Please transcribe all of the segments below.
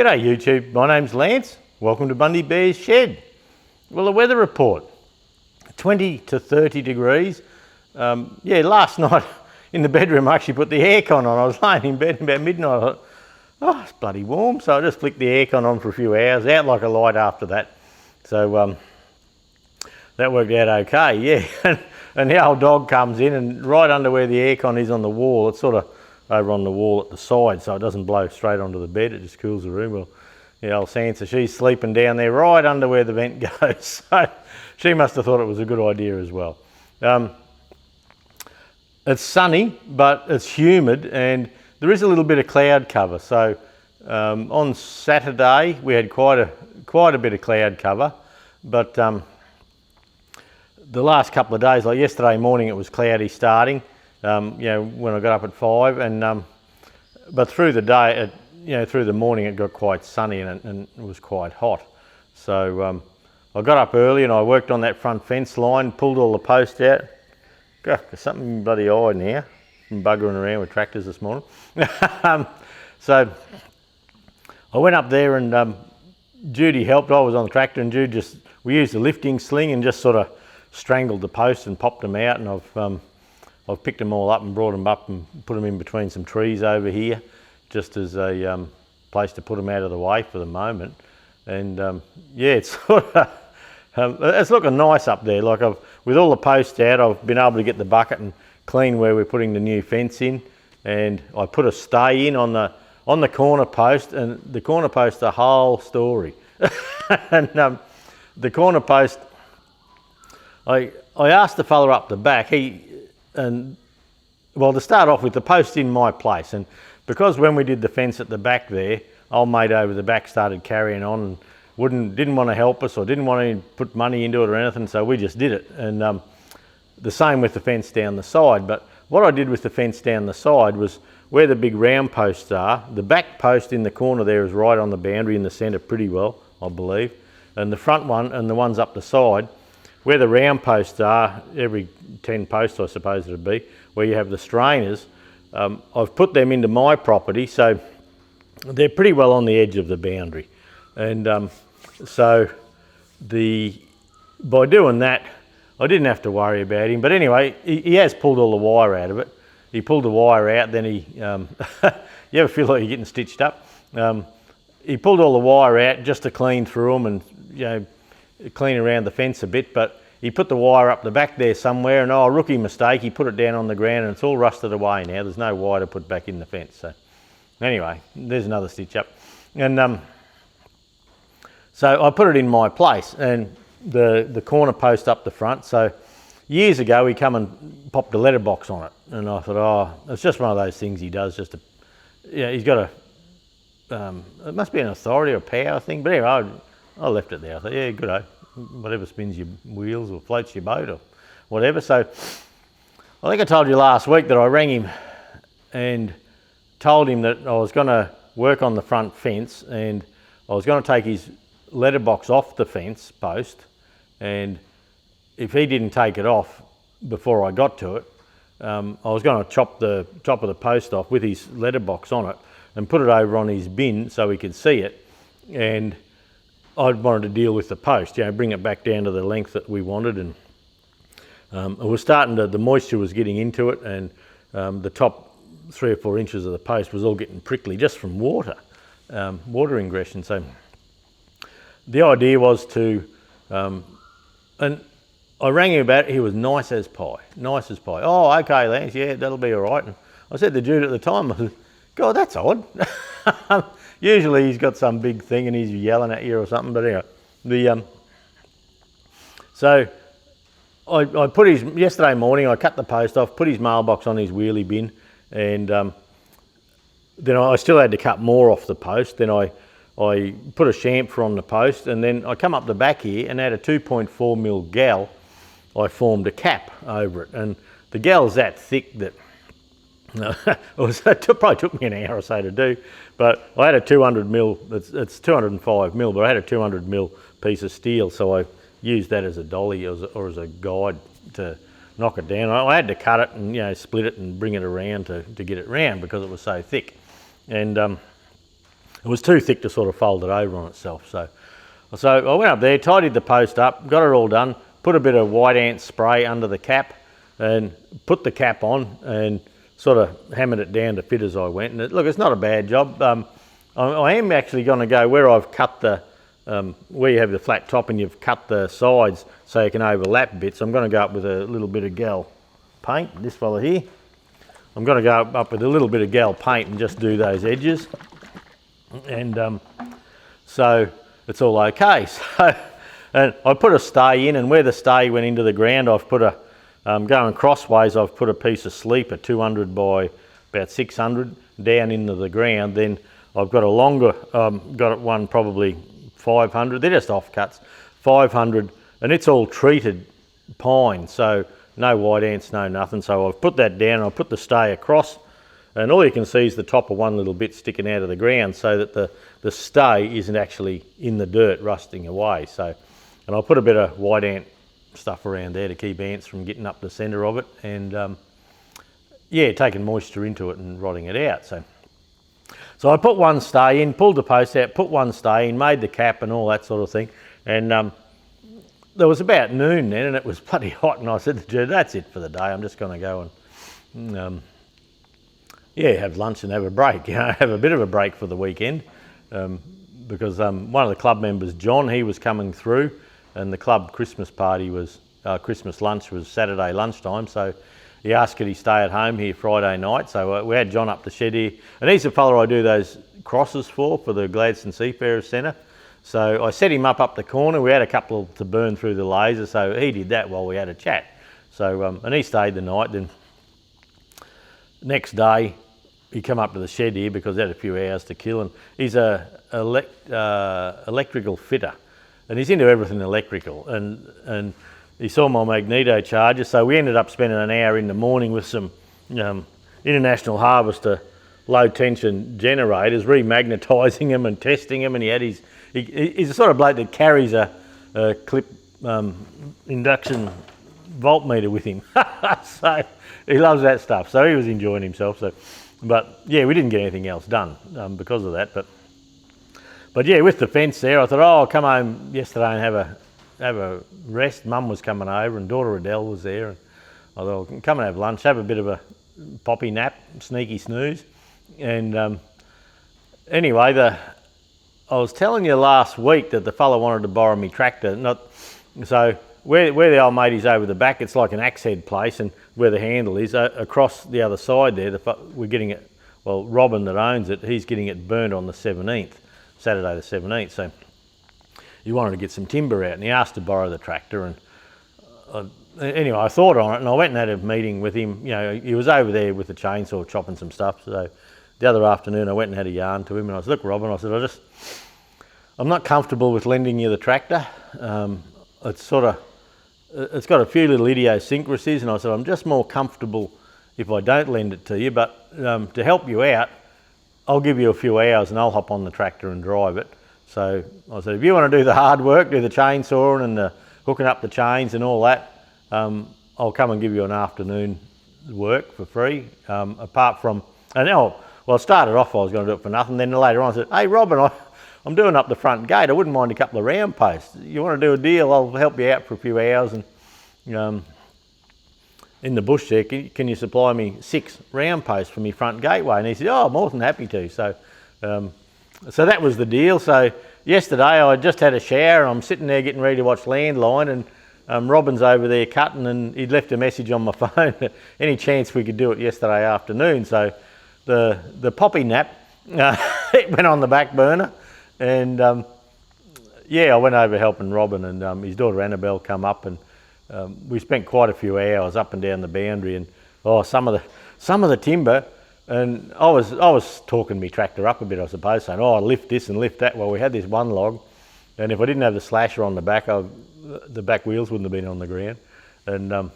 G'day YouTube, my name's Lance. Welcome to Bundy Bear's shed. Well, the weather report, 20 to 30 degrees. Last night in the bedroom I actually put the aircon on. I was laying in bed about midnight. I thought, oh, it's bloody warm. So I just flicked the aircon on for a few hours, out like a light after that. So that worked out okay, yeah. And the old dog comes in and right under where the aircon is on the wall, it's sort of over on the wall at the side, so it doesn't blow straight onto the bed, it just cools the room. Well, the old Sansa, she's sleeping down there right under where the vent goes, so she must have thought it was a good idea as well. It's sunny, but it's humid, and there is a little bit of cloud cover. So on Saturday we had quite a bit of cloud cover, but the last couple of days, like yesterday morning, it was cloudy starting. When I got up at 5, and but through the day, through the morning, it got quite sunny and it was quite hot. So I got up early and I worked on that front fence line, pulled all the posts out. God, there's something in bloody eye now from buggering around with tractors this morning. So I went up there and Judy helped. I was on the tractor and Jude we used a lifting sling and just sort of strangled the posts and popped them out, and I've picked them all up and brought them up and put them in between some trees over here, just as a place to put them out of the way for the moment. And it's sort of, it's looking nice up there. Like with all the posts out, I've been able to get the bucket and clean where we're putting the new fence in. And I put a stay in on the corner post, and the corner post, the whole story. And the corner post, I asked the fella up the back, to start off with, the post in my place, and because when we did the fence at the back there, old mate over the back started carrying on and didn't want to help us or didn't want to put money into it or anything, so we just did it. And the same with the fence down the side. But what I did with the fence down the side was where the big round posts are, the back post in the corner there is right on the boundary in the centre pretty well, I believe, and the front one and the ones up the side, where the round posts are, every 10 posts I suppose it would be, where you have the strainers, I've put them into my property, so they're pretty well on the edge of the boundary. And by doing that, I didn't have to worry about him. But anyway, he has pulled all the wire out of it. He pulled the wire out, then he, you ever feel like you're getting stitched up? He pulled all the wire out just to clean through them and, clean around the fence a bit, but he put the wire up the back there somewhere, and rookie mistake, he put it down on the ground and it's all rusted away now. There's no wire to put back in the fence. So anyway, there's another stitch up. And so I put it in my place, and the corner post up the front. So years ago he come and popped a letterbox on it, and I thought, it's just one of those things he does just to, he's got it must be an authority or power thing, but anyway, I left it there. I thought, yeah, good, whatever spins your wheels or floats your boat or whatever. So I think I told you last week that I rang him and told him that I was going to work on the front fence, and I was going to take his letterbox off the fence post, and if he didn't take it off before I got to it, I was going to chop the top of the post off with his letterbox on it and put it over on his bin so he could see it. And I wanted to deal with the post, bring it back down to the length that we wanted, and it was starting to, the moisture was getting into it, and the top 3 or 4 inches of the post was all getting prickly just from water ingression. So the idea was to, and I rang him about it. He was nice as pie. Oh, okay, Lance, yeah, that'll be all right. And I said to Jude at the time, I said, God, that's odd. Usually he's got some big thing and he's yelling at you or something, but anyway, so I put yesterday morning I cut the post off, put his mailbox on his wheelie bin, and then I still had to cut more off the post. Then I put a chamfer on the post, and then I come up the back here and had a 2.4mm gal. I formed a cap over it, and the gal's that thick that it probably took me an hour or so to do, but I had a 200mm, it's 205mm, but I had a 200mm piece of steel, so I used that as a dolly or as a guide to knock it down. I had to cut it and split it and bring it around to get it round because it was so thick. And It was too thick to sort of fold it over on itself. So I went up there, tidied the post up, got it all done, put a bit of white ant spray under the cap and put the cap on and sort of hammered it down to fit as I went. And look, it's not a bad job. I am actually going to go where I've cut the, where you have the flat top and you've cut the sides so you can overlap bits. I'm going to go up with a little bit of gal paint, this fella here. I'm going to go up with a little bit of gal paint and just do those edges. And so it's all okay. So, and I put a stay in, and where the stay went into the ground, I've put a, going crossways, I've put a piece of sleeper, 200 by about 600, down into the ground. Then I've got a longer, got one probably 500, they're just offcuts, 500, and it's all treated pine, so no white ants, no nothing. So I've put that down, and I've put the stay across, and all you can see is the top of one little bit sticking out of the ground so that the stay isn't actually in the dirt rusting away. So, and I'll put a bit of white ant stuff around there to keep ants from getting up the centre of it and yeah, taking moisture into it and rotting it out. So I put one stay in, pulled the post out, put one stay in, made the cap and all that sort of thing. And there was about noon then and it was bloody hot, and I said to Jude, that's it for the day. I'm just going to go and yeah, have lunch and have a break, you know, have a bit of a break for the weekend. Because one of the club members, John, he was coming through, and the club Christmas party was, Christmas lunch was Saturday lunchtime, so he asked could he stay at home here Friday night. So we had John up the shed here, and he's the fella I do those crosses for the Gladstone Seafarers Centre. So I set him up the corner. We had a couple to burn through the laser, so he did that while we had a chat. So and he stayed the night. Then next day he come up to the shed here because he had a few hours to kill, and he's a electrical fitter, and he's into everything electrical, and he saw my magneto charger, so we ended up spending an hour in the morning with some International Harvester low tension generators, remagnetising them and testing them, and he's the sort of bloke that carries a clip induction voltmeter with him. So he loves that stuff, so he was enjoying himself. So, but yeah, we didn't get anything else done because of that. But yeah, with the fence there, I thought, oh, I'll come home yesterday and have a rest. Mum was coming over and daughter Adele was there. And I thought, I'll come and have lunch, have a bit of a poppy nap, sneaky snooze. And anyway, I was telling you last week that the fella wanted to borrow me tractor. So where the old mate is over the back, it's like an axe head place, and where the handle is, across the other side there, we're getting it, well, Robin that owns it, he's getting it burnt on the 17th, Saturday the 17th. So he wanted to get some timber out, and he asked to borrow the tractor. And anyway, I thought on it, and I went and had a meeting with him. You know, he was over there with the chainsaw chopping some stuff. So the other afternoon I went and had a yarn to him, and I said, look, Robin, I said, I'm not comfortable with lending you the tractor. It's got a few little idiosyncrasies, and I said, I'm just more comfortable if I don't lend it to you, but to help you out, I'll give you a few hours and I'll hop on the tractor and drive it. So I said, if you want to do the hard work, do the chainsawing and the hooking up the chains and all that, I'll come and give you an afternoon work for free. Apart from, well, I started off, I was going to do it for nothing. Then later on I said, hey Robin, I'm doing up the front gate. I wouldn't mind a couple of round posts. You want to do a deal? I'll help you out for a few hours. And in the bush there, can you supply me 6 round posts for my front gateway? And he said, oh, I'm more than happy to. So that was the deal. So yesterday I just had a shower. I'm sitting there getting ready to watch Landline, and Robin's over there cutting, and he'd left a message on my phone. Any chance we could do it yesterday afternoon? So the poppy nap, it went on the back burner. And yeah, I went over helping Robin, and his daughter Annabelle come up, and we spent quite a few hours up and down the boundary, and some of the timber. And I was talking my tractor up a bit, I suppose, saying, oh, lift this and lift that. Well, we had this one log, and if I didn't have the slasher on the back, the back wheels wouldn't have been on the ground. And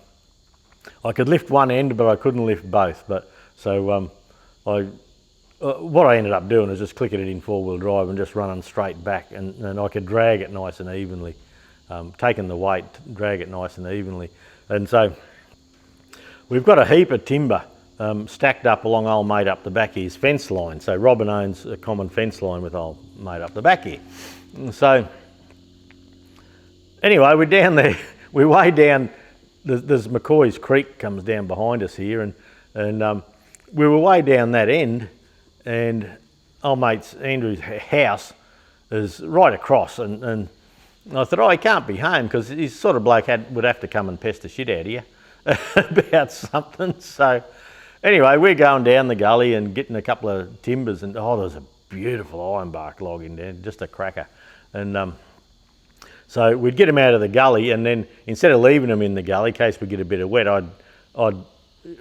I could lift one end, but I couldn't lift both. But so what I ended up doing is just clicking it in 4-wheel drive and just running straight back, and I could drag it nice and evenly, taking the weight, drag it nice and evenly. And so we've got a heap of timber stacked up along old mate up the back here's fence line. So Robin owns a common fence line with old mate up the back here. And so anyway, we're down there, we're way down, there's McCoy's Creek comes down behind us here, and we were way down that end, and old mate's Andrew's house is right across, and I thought, oh, he can't be home, because he's sort of bloke would have to come and pest the shit out of you about something. So anyway, we're going down the gully and getting a couple of timbers, and oh, there's a beautiful ironbark log in there, just a cracker. And so we'd get them out of the gully, and then instead of leaving them in the gully in case we get a bit of wet, I'd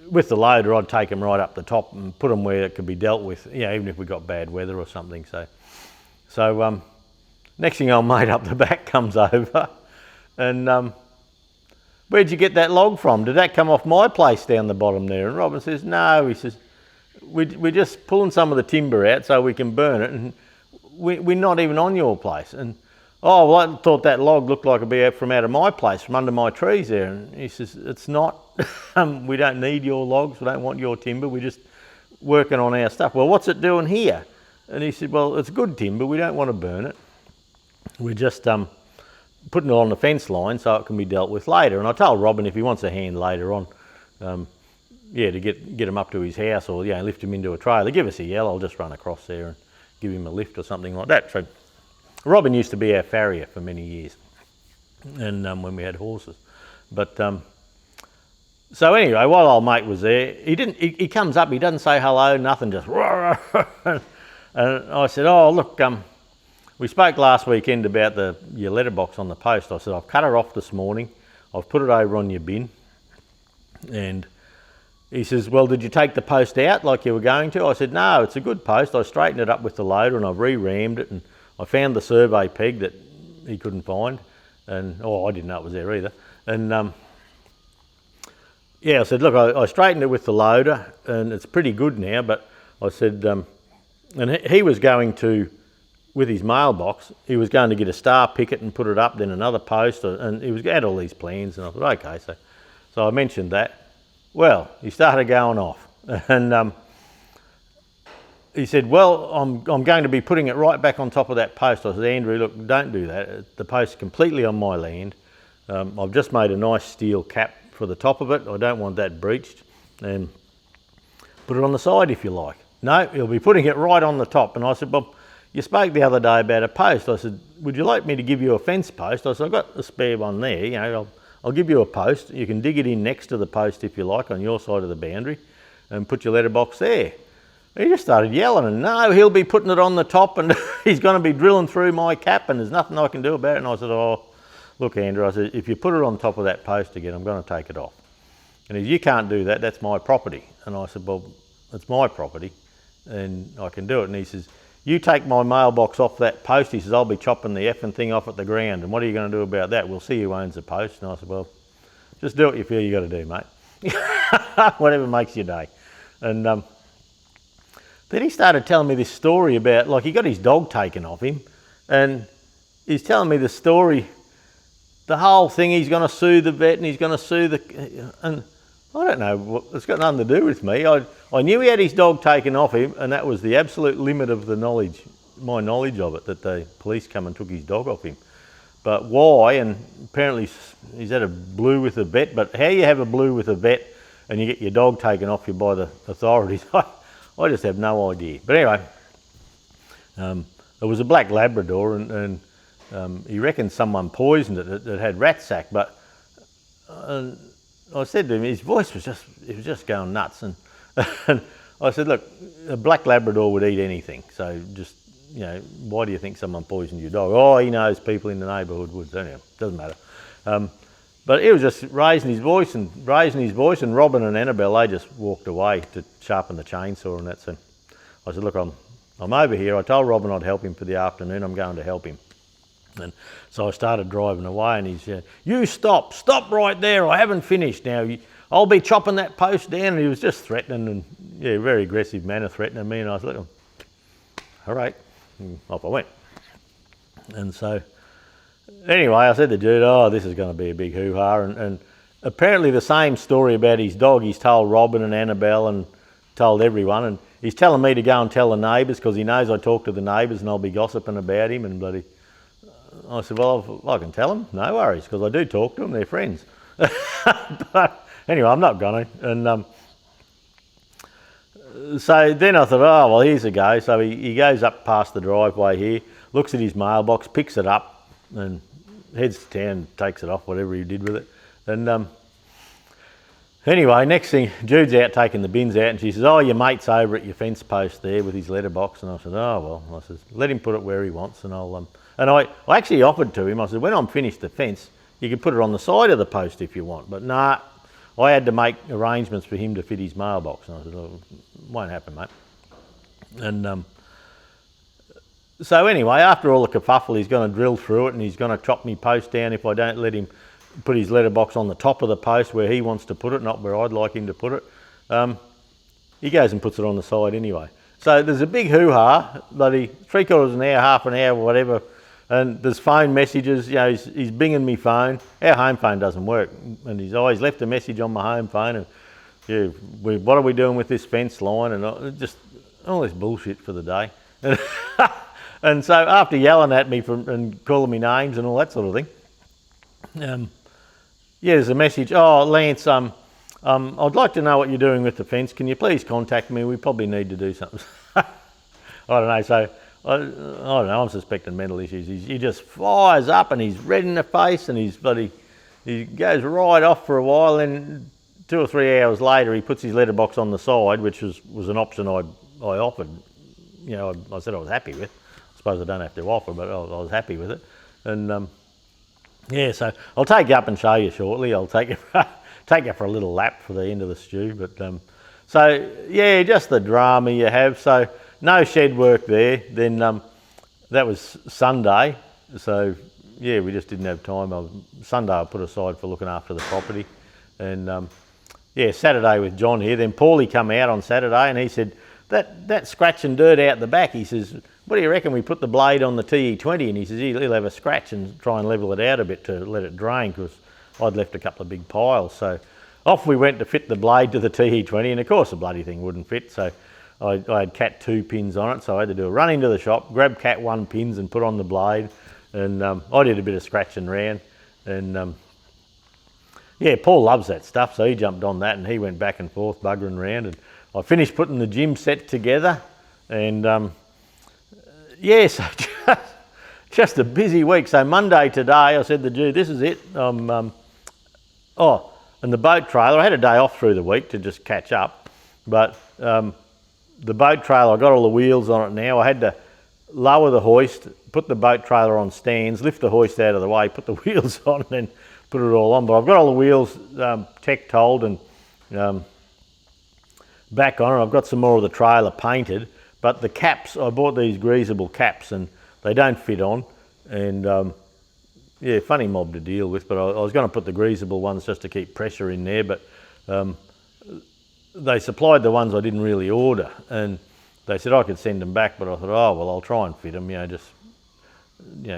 with the loader, I'd take them right up the top and put them where it could be dealt with, you know, even if we got bad weather or something. So next thing old mate up the back comes over, and where'd you get that log from? Did that come off my place down the bottom there? And Robin says, no, he says, we're just pulling some of the timber out so we can burn it, and we're not even on your place. And oh, well, I thought that log looked like it'd be out from out of my place, from under my trees there. And he says, it's not. We don't need your logs. We don't want your timber. We're just working on our stuff. Well, what's it doing here? And he said, well, it's good timber. We don't want to burn it. We're just putting it on the fence line so it can be dealt with later. And I told Robin if he wants a hand later on, yeah, to get him up to his house, or yeah, lift him into a trailer, give us a yell. I'll just run across there and give him a lift or something like that. So Robin used to be our farrier for many years, and when we had horses. But so anyway, while old mate was there, he comes up, he doesn't say hello, nothing, just and I said, oh look, we spoke last weekend about your letterbox on the post. I said, I've cut her off this morning, I've put it over on your bin. And he says, well, did you take the post out like you were going to? I said, no, it's a good post. I straightened it up with the loader and I've re-rammed it, and I found the survey peg that he couldn't find, and I didn't know it was there either. And yeah, I said, look, I straightened it with the loader and it's pretty good now, but I said, and he was going to, with his mailbox, he was going to get a star picket and put it up, then another post, and he had all these plans, and I thought, okay, so I mentioned that. Well, he started going off, and he said, well, I'm going to be putting it right back on top of that post. I said, Andrew, look, don't do that. The post's completely on my land. I've just made a nice steel cap for the top of it. I don't want that breached. And put it on the side if you like. No, he'll be putting it right on the top. And I said, well, you spoke the other day about a post. I said, would you like me to give you a fence post? I said, I've got a spare one there. You know, I'll give you a post. You can dig it in next to the post if you like on your side of the boundary and put your letterbox there. He just started yelling, and no, he'll be putting it on the top, and he's going to be drilling through my cap, and there's nothing I can do about it. And I said, oh, look, Andrew, I said, if you put it on top of that post again, I'm going to take it off. And he said, you can't do that, that's my property. And I said, well, it's my property, and I can do it. And he says, you take my mailbox off that post. He says, I'll be chopping the effing thing off at the ground, and what are you going to do about that? We'll see who owns the post. And I said, well, just do what you feel you got to do, mate. Whatever makes your day. And then he started telling me this story about, like, he got his dog taken off him, and he's telling me the story, the whole thing, he's going to sue the vet and he's going to sue and I don't know, it's got nothing to do with me. I knew he had his dog taken off him, and that was the absolute limit of the knowledge, my knowledge of it, that the police come and took his dog off him. But why, and apparently he's had a blue with a vet, but how you have a blue with a vet and you get your dog taken off you by the authorities, I just have no idea. But anyway, it was a black Labrador, and he reckoned someone poisoned it. It had rat sack, but I said to him, his voice was just going nuts, and I said, look, a black Labrador would eat anything, so just, you know, why do you think someone poisoned your dog? Oh, he knows people in the neighbourhood would. Anyway, doesn't matter. But he was just raising his voice, and Robin and Annabelle, they just walked away to sharpen the chainsaw and that. So I said, look, I'm over here. I told Robin I'd help him for the afternoon. I'm going to help him. And so I started driving away, and he said, you stop right there. I haven't finished now. I'll be chopping that post down. And he was just threatening, and yeah, very aggressive manner threatening me. And I was like, all right, and off I went. And so anyway, I said to Jude, oh, this is going to be a big hoo-ha. And apparently the same story about his dog. He's told Robin and Annabelle and told everyone, and he's telling me to go and tell the neighbours because he knows I talk to the neighbours and I'll be gossiping about him. And bloody, I said, well, I can tell them, no worries, because I do talk to them, they're friends. But anyway, I'm not going to. And so then I thought, oh, well, here's a go. So he goes up past the driveway here, looks at his mailbox, picks it up and heads to town, takes it off, whatever he did with it. And anyway, next thing, Jude's out taking the bins out and she says, oh, your mate's over at your fence post there with his letterbox. And I said, oh, well, I said, let him put it where he wants and I'll... And I actually offered to him, I said, when I'm finished the fence, you can put it on the side of the post if you want. But nah, I had to make arrangements for him to fit his mailbox. And I said, oh, won't happen, mate. And so anyway, after all the kerfuffle, he's going to drill through it and he's going to chop me post down if I don't let him put his letterbox on the top of the post where he wants to put it, not where I'd like him to put it. He goes and puts it on the side anyway. So there's a big hoo-ha, bloody 3/4 of an hour, half an hour, whatever, and there's phone messages, you know, he's binging me phone. Our home phone doesn't work, and he's always left a message on my home phone, and yeah, what are we doing with this fence line, and just all this bullshit for the day. And so after yelling at me and calling me names and all that sort of thing, yeah, there's a message, oh, Lance, I'd like to know what you're doing with the fence. Can you please contact me? We probably need to do something. I don't know, so I don't know, I'm suspecting mental issues. He just fires up and he's red in the face and he goes right off for a while, and 2 or 3 hours later he puts his letterbox on the side, which was an option I offered. You know, I said I was happy with. I suppose I don't have to offer, but I was happy with it. And yeah, so I'll take you up and show you shortly. I'll take you for a little lap for the end of the stew. But so yeah, just the drama you have. So no shed work there. Then that was Sunday. So yeah, we just didn't have time. Sunday I put aside for looking after the property. And yeah, Saturday with John here. Then Paulie come out on Saturday and he said, that scratch and dirt out the back, he says, what do you reckon we put the blade on the TE20? And he says he'll have a scratch and try and level it out a bit to let it drain, because I'd left a couple of big piles. So off we went to fit the blade to the TE20, and of course the bloody thing wouldn't fit. So I had Cat 2 pins on it, so I had to do a run into the shop, grab Cat 1 pins and put on the blade. And I did a bit of scratching around. And yeah, Paul loves that stuff, so he jumped on that and he went back and forth buggering around. And I finished putting the gym set together, and yeah, so just a busy week. So Monday today, I said to Jude, this is it. Oh, and the boat trailer, I had a day off through the week to just catch up, but the boat trailer, I got all the wheels on it now. I had to lower the hoist, put the boat trailer on stands, lift the hoist out of the way, put the wheels on, and then put it all on. But I've got all the wheels tech-told and back on it. I've got some more of the trailer painted, but the caps, I bought these greasable caps and they don't fit on. And yeah, funny mob to deal with, but I was going to put the greasable ones just to keep pressure in there, but they supplied the ones I didn't really order, and they said I could send them back, but I thought, oh, well, I'll try and fit them,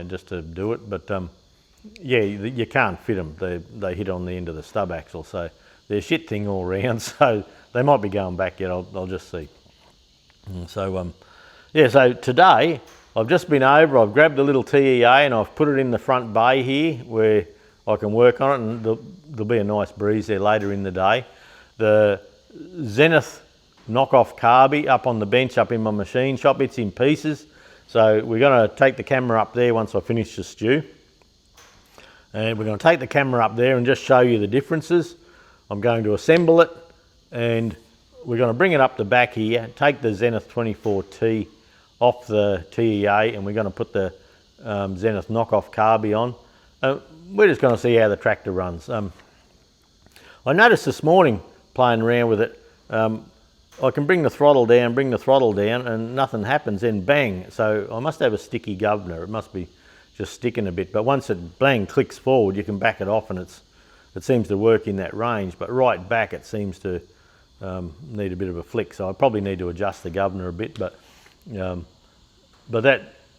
just to do it. But yeah, you can't fit them. They hit on the end of the stub axle, so they're a shit thing all round, so they might be going back yet, I'll just see. And so yeah, so today I've just been over, I've grabbed a little TEA and I've put it in the front bay here where I can work on it, and there'll be a nice breeze there later in the day. The Zenith knockoff carby up on the bench up in my machine shop, it's in pieces. So we're going to take the camera up there once I finish the stew. And we're going to take the camera up there and just show you the differences. I'm going to assemble it, and we're going to bring it up the back here, take the Zenith 24T off the TEA, and we're going to put the Zenith knockoff carby on. We're just going to see how the tractor runs. I noticed this morning playing around with it, I can bring the throttle down, and nothing happens, then bang. So I must have a sticky governor. It must be just sticking a bit. But once it bang clicks forward, you can back it off, and it seems to work in that range. But right back, it seems to need a bit of a flick. So I probably need to adjust the governor a bit. But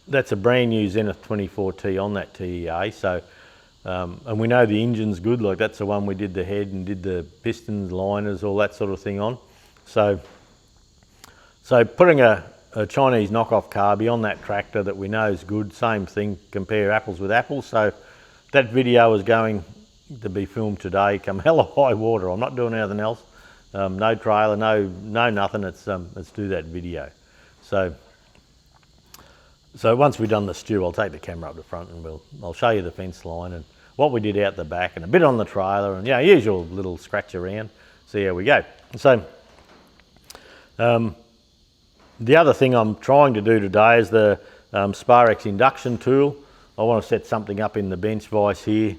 that's a brand new Zenith 24T on that TEA. So and we know the engine's good, like that's the one we did the head and did the pistons, liners, all that sort of thing on. So putting a Chinese knockoff carby on that tractor that we know is good, same thing, compare apples with apples. So that video is going to be filmed today, come hell or high water. I'm not doing anything else. No trailer, no nothing. Let's do that video. So once we've done the stew, I'll take the camera up the front and I'll show you the fence line and what we did out the back and a bit on the trailer and yeah, usual little scratch around. See how we go. So the other thing I'm trying to do today is the Sparex induction tool. I want to set something up in the bench vise here,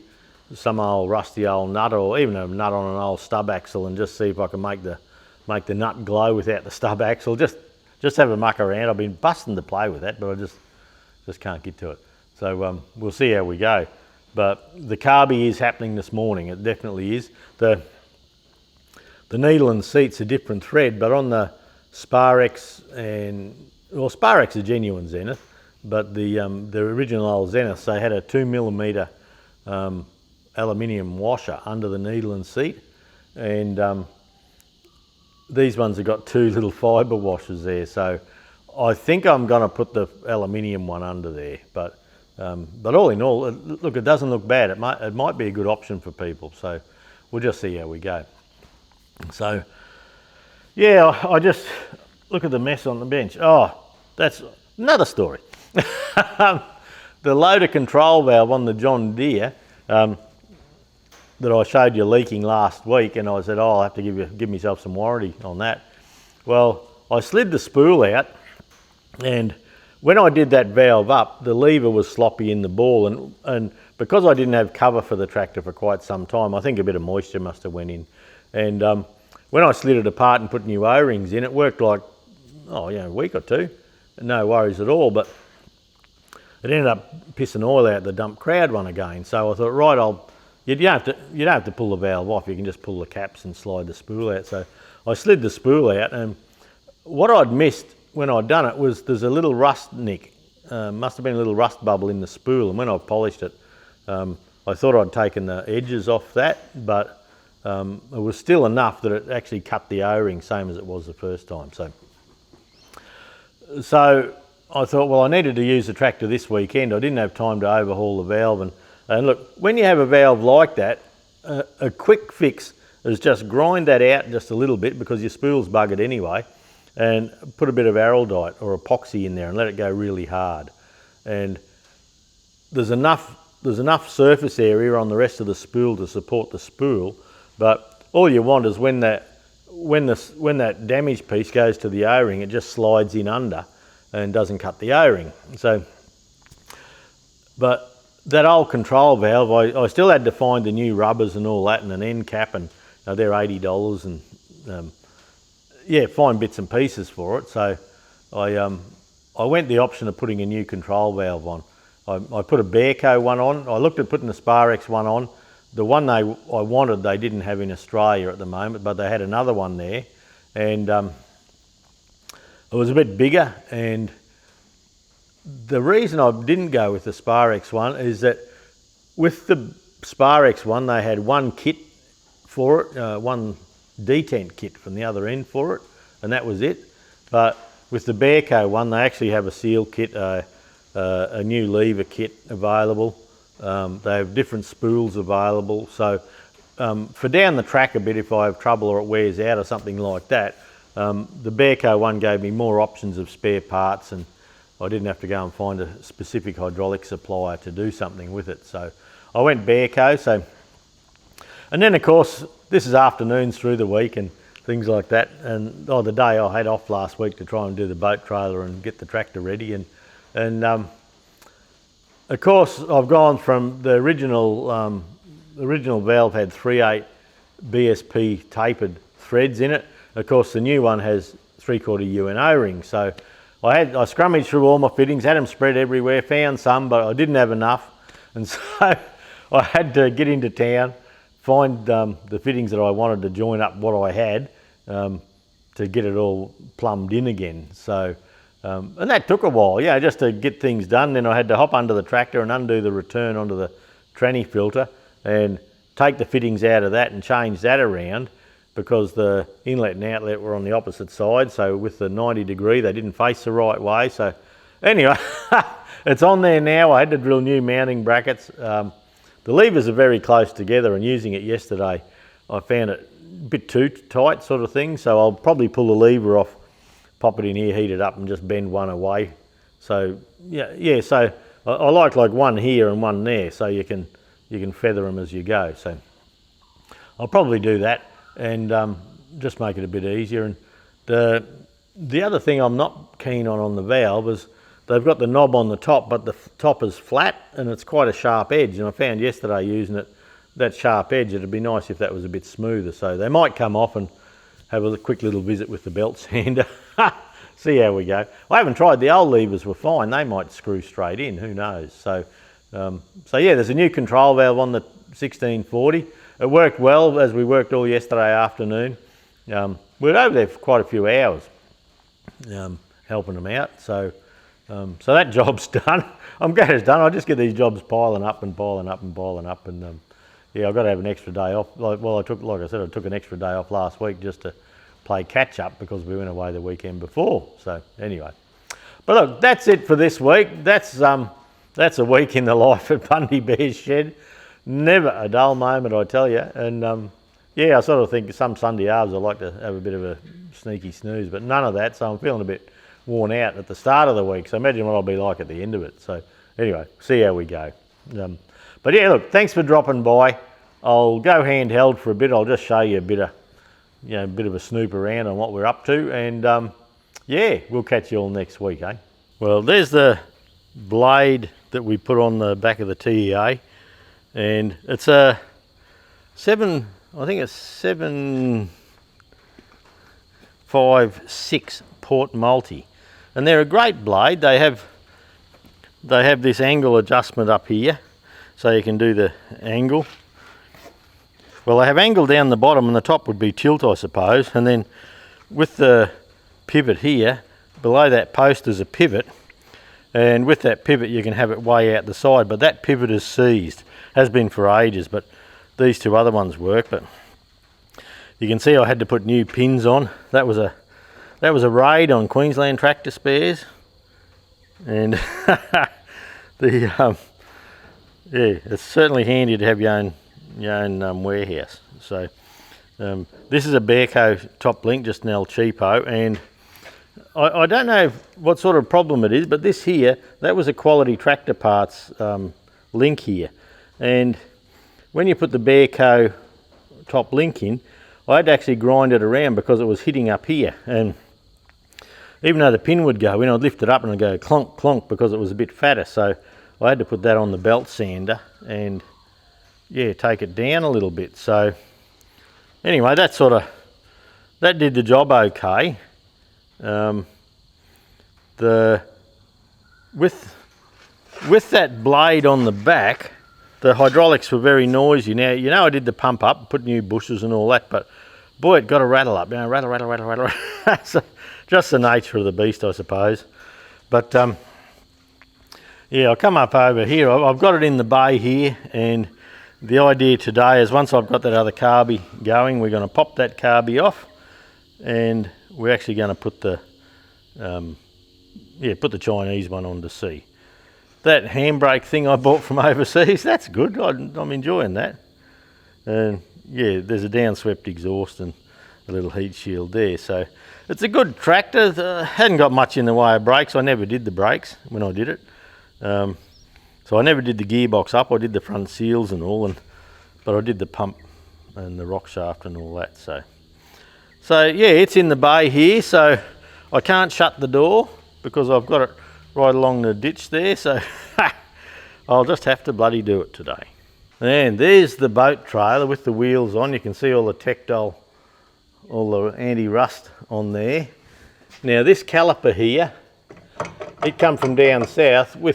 some old rusty old nut or even a nut on an old stub axle, and just see if I can make the nut glow without the stub axle. Just have a muck around. I've been busting to play with that, but I just can't get to it. So we'll see how we go. But the carby is happening this morning. It definitely is. The needle and seat's a different thread, but on the Sparex Sparex is genuine Zenith, but the original old Zenith, they had a 2mm aluminium washer under the needle and seat, and these ones have got two little fibre washers there. So I think I'm going to put the aluminium one under there, but all in all, look, it doesn't look bad. It might be a good option for people. So we'll just see how we go. So. Yeah, I just look at the mess on the bench. Oh, that's another story. The loader control valve on the John Deere that I showed you leaking last week, and I said, oh, I'll have to give myself some warranty on that. Well, I slid the spool out, and when I did that valve up, the lever was sloppy in the ball, and because I didn't have cover for the tractor for quite some time, I think a bit of moisture must have went in, and when I slid it apart and put new O-rings in, it worked like, a week or two. No worries at all, but it ended up pissing oil out the dump crowd one again. So I thought, right, you don't have to pull the valve off. You can just pull the caps and slide the spool out. So I slid the spool out, and what I'd missed when I'd done it was there's a little rust nick. Must have been a little rust bubble in the spool, and when I polished it, I thought I'd taken the edges off that, but it was still enough that it actually cut the O-ring, same as it was the first time. So I thought, well, I needed to use the tractor this weekend. I didn't have time to overhaul the valve. And look, when you have a valve like that, a quick fix is just grind that out just a little bit, because your spool's buggered anyway, and put a bit of araldite or epoxy in there and let it go really hard. And there's enough surface area on the rest of the spool to support the spool. But all you want is when that damaged piece goes to the O-ring, it just slides in under and doesn't cut the O-ring. So, but that old control valve, I still had to find the new rubbers and all that, and an end cap, and they're $80, and find bits and pieces for it. So I went the option of putting a new control valve on. I put a Bearco one on. I looked at putting the Sparex one on. The one I wanted, they didn't have in Australia at the moment, but they had another one there, and it was a bit bigger. And the reason I didn't go with the Sparex one is that with the Sparex one, they had one kit for it, one detent kit from the other end for it, and that was it. But with the Bearco one, they actually have a seal kit, a new lever kit available. They have different spools available. So for down the track a bit, if I have trouble or it wears out or something like that, the Bearco one gave me more options of spare parts, and I didn't have to go and find a specific hydraulic supplier to do something with it. So I went Bearco. And then of course, this is afternoons through the week and things like that. And the day I had off last week to try and do the boat trailer and get the tractor ready. And of course, I've gone from the original valve had 3/8 BSP tapered threads in it. Of course, the new one has 3/4 UN O-rings. So I scrummaged through all my fittings, had them spread everywhere, found some, but I didn't have enough. And so I had to get into town, find the fittings that I wanted to join up what I had to get it all plumbed in again. So, and that took a while, just to get things done. Then I had to hop under the tractor and undo the return onto the tranny filter and take the fittings out of that and change that around, because the inlet and outlet were on the opposite side, so with the 90 degree they didn't face the right way. So anyway, it's on there now. I had to drill new mounting brackets. The levers are very close together, and using it yesterday I found it a bit too tight sort of thing, so I'll probably pull the lever off, pop it in here, heat it up and just bend one away. So yeah, so I like one here and one there, so you can feather them as you go. So I'll probably do that and just make it a bit easier. And the other thing I'm not keen on the valve is they've got the knob on the top, but the top is flat and it's quite a sharp edge. And I found yesterday using it, that sharp edge, it'd be nice if that was a bit smoother. So they might come off and have a quick little visit with the belt sander. See how we go. I haven't tried, the old levers were fine. They might screw straight in, who knows. So yeah, there's a new control valve on the 1640. It worked well as we worked all yesterday afternoon. We were over there for quite a few hours helping them out. So that job's done. I'm glad it's done. I just get these jobs piling up and piling up and piling up. And yeah, I've got to have an extra day off. Like I said, I took an extra day off last week just to play catch up because we went away the weekend before. So anyway, but look, that's it for this week. That's a week in the life at Bundy Bear's shed. Never a dull moment, I tell you. And yeah, I sort of think some Sunday hours I like to have a bit of a sneaky snooze, but none of that. So I'm feeling a bit worn out at the start of the week. So imagine what I'll be like at the end of it. So anyway, see how we go. But yeah, look, thanks for dropping by. I'll go handheld for a bit. I'll just show you a bit of a snoop around on what we're up to. And yeah, we'll catch you all next week, eh? Well, there's the blade that we put on the back of the TEA. And it's a 756 port multi, and they're a great blade. They have this angle adjustment up here, so you can do the angle. Well, they have angle down the bottom, and the top would be tilt, I suppose. And then with the pivot here, below that post is a pivot, and with that pivot you can have it way out the side. But that pivot is seized. Has been for ages, but these two other ones work. But you can see I had to put new pins on. That was a raid on Queensland Tractor Spares, and yeah, it's certainly handy to have your own warehouse. So this is a Bearco top link, just an El Cheapo, and I don't know what sort of problem it is, but this here, that was a Quality Tractor Parts link here. And when you put the Bearco top link in, I had to actually grind it around because it was hitting up here. And even though the pin would go in, I'd lift it up and it'd go clonk, clonk because it was a bit fatter. So I had to put that on the belt sander and yeah, take it down a little bit. So anyway, that did the job okay. With that blade on the back, the hydraulics were very noisy. Now, you know, I did the pump up, put new bushes and all that, but boy, it got a rattle up, rattle, rattle, rattle, rattle. So just the nature of the beast, I suppose. But yeah, I'll come up over here. I've got it in the bay here, and the idea today is once I've got that other carby going, we're going to pop that carby off, and we're actually going to put the Chinese one on to see. That handbrake thing I bought from overseas, that's good. I'm enjoying that. And yeah, there's a downswept exhaust and a little heat shield there. So it's a good tractor. Hadn't got much in the way of brakes. I never did the brakes when I did it. So I never did the gearbox up. I did the front seals and all, but I did the pump and the rock shaft and all that. So yeah, it's in the bay here. So I can't shut the door because I've got it right along the ditch there, so I'll just have to bloody do it today. And there's the boat trailer with the wheels on. You can see all the Tectile, all the anti-rust on there. Now this caliper here, it come from down south. When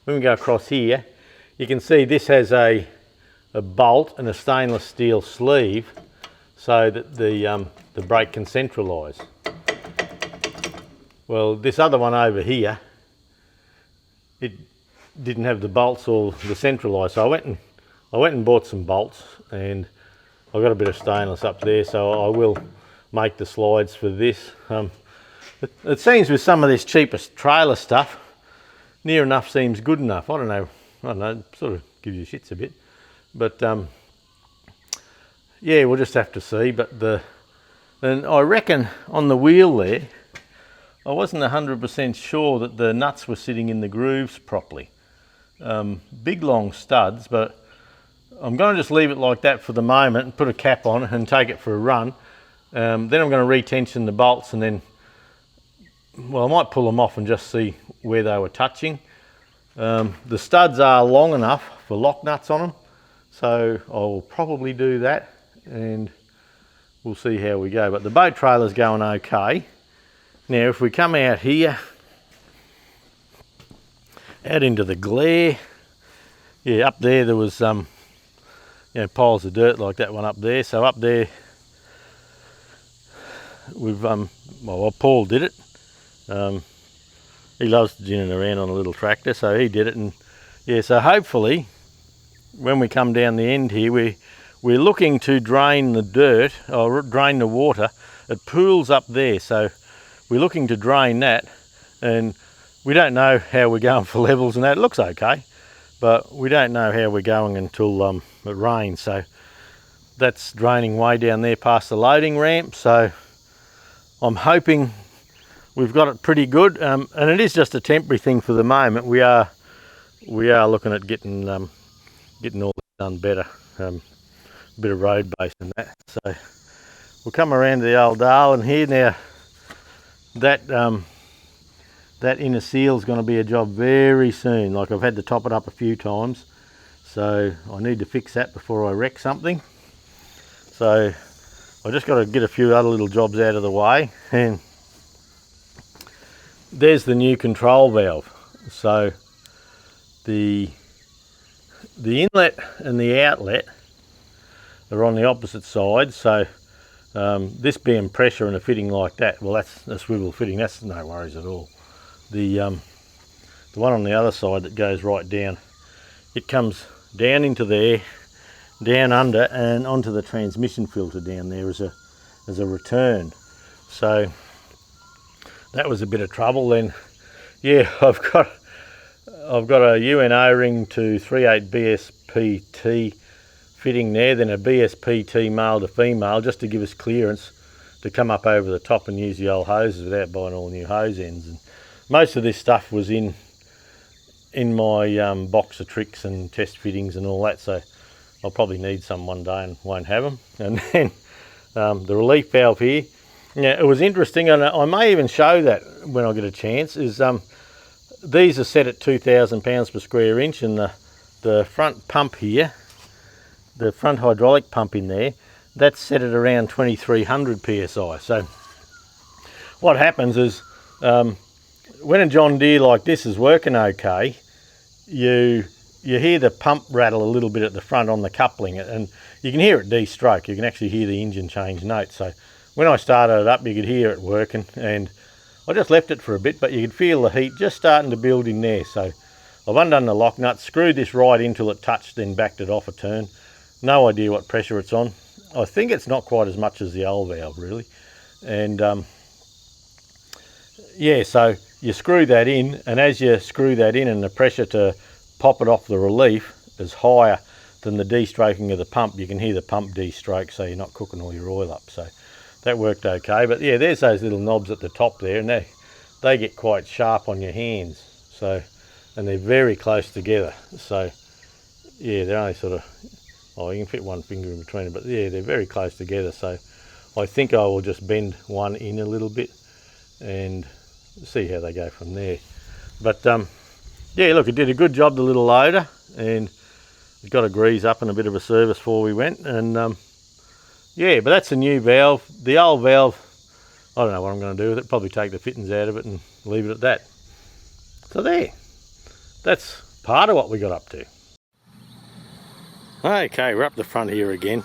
we go across here, you can see this has a bolt and a stainless steel sleeve so that the brake can centralise. Well, this other one over here, didn't have the bolts or the centralised, so I went and bought some bolts, and I've got a bit of stainless up there, so I will make the slides for this. It seems with some of this cheapest trailer stuff, near enough seems good enough. I don't know, it sort of gives you shits a bit, but yeah, we'll just have to see. But and I reckon on the wheel there, I wasn't 100% sure that the nuts were sitting in the grooves properly. Big long studs, but I'm going to just leave it like that for the moment and put a cap on and take it for a run. Then I'm going to retension the bolts, and then, well, I might pull them off and just see where they were touching. The studs are long enough for lock nuts on them, so I'll probably do that, and we'll see how we go. But the boat trailer's going okay. Now if we come out here, out into the glare, yeah, up there was you know, piles of dirt like that one up there. So up there we've well, Paul did it. He loves ginning around on a little tractor, so he did it. And yeah, so hopefully when we come down the end here, we're looking to drain the dirt, or drain the water. It pools up there, so we're looking to drain that, and we don't know how we're going for levels and that. It looks okay, but we don't know how we're going until it rains. So that's draining way down there past the loading ramp, so I'm hoping we've got it pretty good, and it is just a temporary thing for the moment. We are looking at getting all this done better, a bit of road base and that. So we'll come around to the old Darwin here now. That inner seal is going to be a job very soon. Like, I've had to top it up a few times, so I need to fix that before I wreck something. So I just got to get a few other little jobs out of the way, and there's the new control valve. So the inlet and the outlet are on the opposite side. So this being pressure and a fitting like that, well, that's a swivel fitting, that's no worries at all. The one on the other side that goes right down, it comes down into there, down under, and onto the transmission filter down there as a return. So that was a bit of trouble. Then yeah, I've got a UNO ring to 38 BSPT fitting there, then a BSPT male to female, just to give us clearance to come up over the top and use the old hoses without buying all new hose ends. And most of this stuff was in my box of tricks and test fittings and all that, so I'll probably need some one day and won't have them. And then the relief valve here, yeah, it was interesting, and I may even show that when I get a chance, is these are set at 2,000 pounds per square inch, and the front pump here, the front hydraulic pump in there, that's set at around 2,300 psi. So what happens is when a John Deere like this is working okay, you hear the pump rattle a little bit at the front on the coupling, and you can hear it de-stroke. You can actually hear the engine change notes. So when I started it up, you could hear it working, and I just left it for a bit, but you could feel the heat just starting to build in there. So I've undone the lock nut, screwed this right in till it touched, then backed it off a turn. No idea what pressure it's on. I think it's not quite as much as the old valve really. And yeah, so you screw that in, and as you screw that in, and the pressure to pop it off the relief is higher than the de-stroking of the pump, you can hear the pump de-stroke, so you're not cooking all your oil up. So that worked okay. But yeah, there's those little knobs at the top there, and they get quite sharp on your hands. So, and they're very close together. So yeah, they're only sort of, oh, you can fit one finger in between them, but yeah, they're very close together. So I think I will just bend one in a little bit and see how they go from there. But yeah, look, it did a good job, the little loader, and it got a grease up and a bit of a service before we went. And yeah, but that's a new valve. The old valve, I don't know what I'm going to do with it. Probably take the fittings out of it and leave it at that. So there, that's part of what we got up to. Okay, we're up the front here again,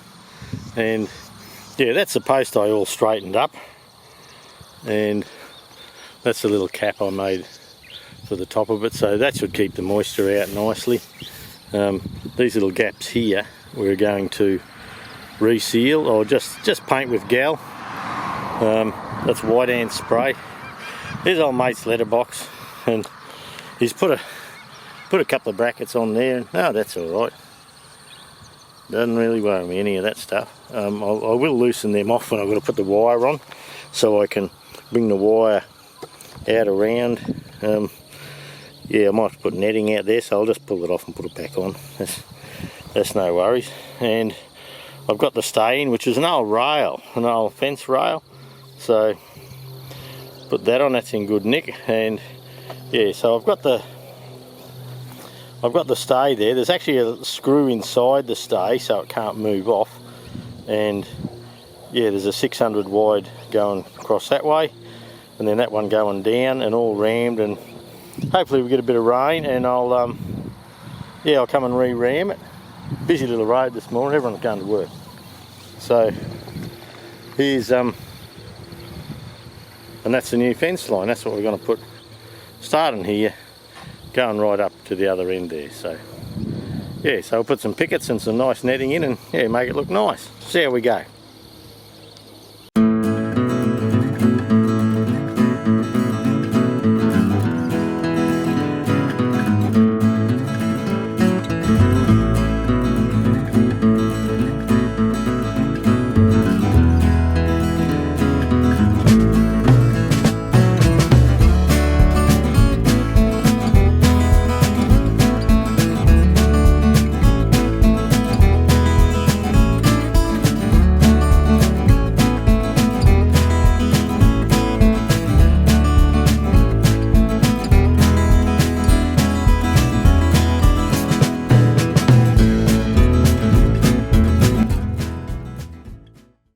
and yeah, that's the post I all straightened up, and that's the little cap I made for the top of it, so that should keep the moisture out nicely. These little gaps here we're going to reseal or just paint with gal. That's white ant spray. There's old mate's letterbox, and he's put a couple of brackets on there, and no, that's all right. Doesn't really worry me, any of that stuff. I will loosen them off when I've got to put the wire on, so I can bring the wire out around. Yeah, I might have to put netting out there, so I'll just pull it off and put it back on. That's no worries. And I've got the stay-in, which is an old rail, an old fence rail. So put that on, that's in good nick. And yeah, so I've got the stay there. There's actually a screw inside the stay so it can't move off. And yeah, there's a 600 wide going across that way, and then that one going down, and all rammed, and hopefully we get a bit of rain, and I'll come and re-ram it. Busy little road this morning, everyone's going to work. So here's and that's the new fence line. That's what we're going to put, starting here, going right up to the other end there. So yeah, so we'll put some pickets and some nice netting in, and yeah, make it look nice. See how we go.